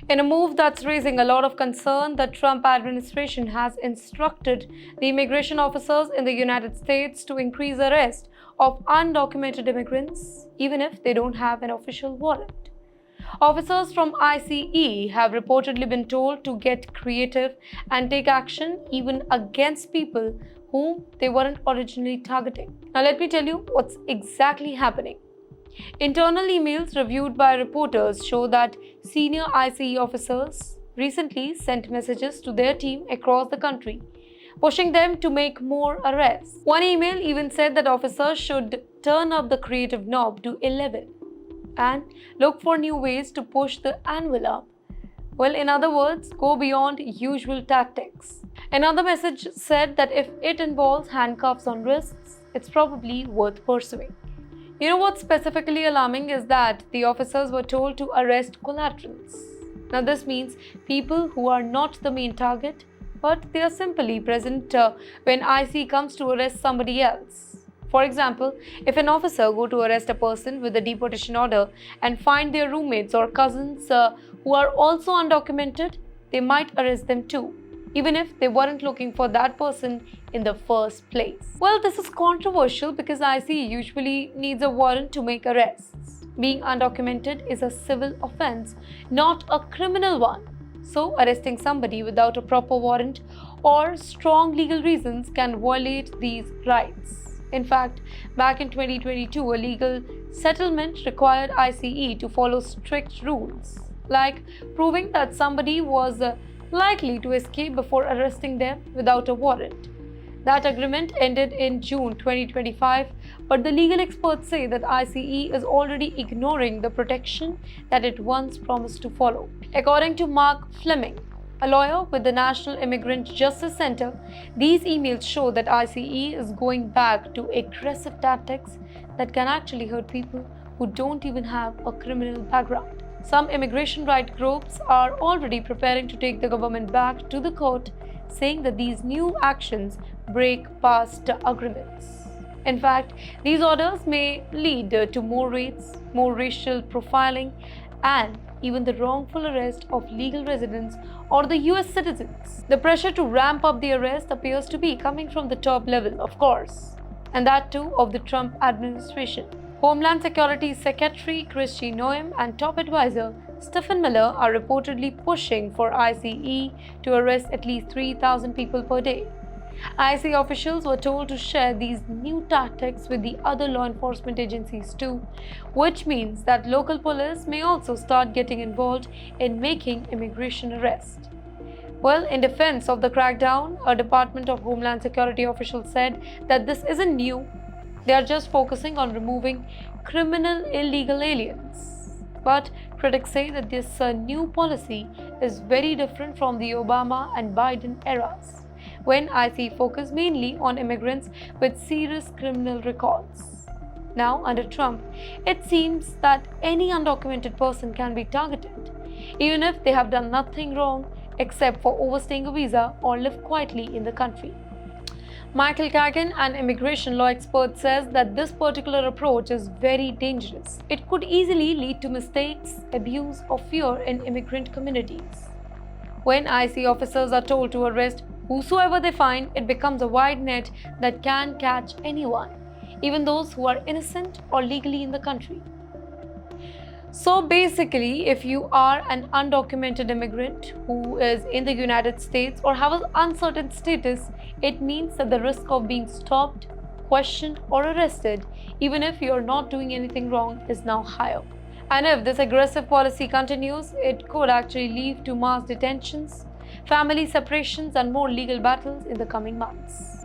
In a move that's raising a lot of concern, the Trump administration has instructed the immigration officers in the United States to increase arrest of undocumented immigrants, even if they don't have an official warrant. Officers from ICE have reportedly been told to get creative and take action even against people whom they weren't originally targeting. Now, let me tell you what's exactly happening. Internal emails reviewed by reporters show that senior ICE officers recently sent messages to their team across the country, pushing them to make more arrests. One email even said that officers should turn up the creative knob to 11 and look for new ways to push the envelope. Well, in other words, go beyond usual tactics. Another message said that if it involves handcuffs on wrists, it's probably worth pursuing. You know what's specifically alarming is that the officers were told to arrest collaterals. Now, this means people who are not the main target, but they are simply present when IC comes to arrest somebody else. For example, if an officer go to arrest a person with a deportation order and find their roommates or cousins who are also undocumented, they might arrest them too, even if they weren't looking for that person in the first place. Well, this is controversial because IC usually needs a warrant to make arrests. Being undocumented is a civil offense, not a criminal one. So, arresting somebody without a proper warrant or strong legal reasons can violate these rights. In fact, back in 2022, a legal settlement required ICE to follow strict rules, like proving that somebody was likely to escape before arresting them without a warrant. That agreement ended in June 2025, but the legal experts say that ICE is already ignoring the protection that it once promised to follow. According to Mark Fleming, a lawyer with the National Immigrant Justice Center, these emails show that ICE is going back to aggressive tactics that can actually hurt people who don't even have a criminal background. Some immigration rights groups are already preparing to take the government back to the court, saying that these new actions break past agreements. In fact, these orders may lead to more raids, more racial profiling, and even the wrongful arrest of legal residents or the US citizens. The pressure to ramp up the arrest appears to be coming from the top level, of course, and that too of the Trump administration. Homeland Security Secretary Kristi Noem and top advisor Stephen Miller are reportedly pushing for ICE to arrest at least 3,000 people per day. IC officials were told to share these new tactics with the other law enforcement agencies too, which means that local police may also start getting involved in making immigration arrests. Well, in defense of the crackdown, a Department of Homeland Security official said that this isn't new. They are just focusing on removing criminal illegal aliens. But critics say that this new policy is very different from the Obama and Biden eras, when IC focused mainly on immigrants with serious criminal records. Now, under Trump, it seems that any undocumented person can be targeted, even if they have done nothing wrong except for overstaying a visa or live quietly in the country. Michael Kagan, an immigration law expert, says that this particular approach is very dangerous. It could easily lead to mistakes, abuse, or fear in immigrant communities. When IC officers are told to arrest whosoever they find, it becomes a wide net that can catch anyone, even those who are innocent or legally in the country. So basically, if you are an undocumented immigrant who is in the United States or have an uncertain status, it means that the risk of being stopped, questioned, or arrested, even if you are not doing anything wrong, is now higher. And if this aggressive policy continues, it could actually lead to mass detentions, family separations, and more legal battles in the coming months.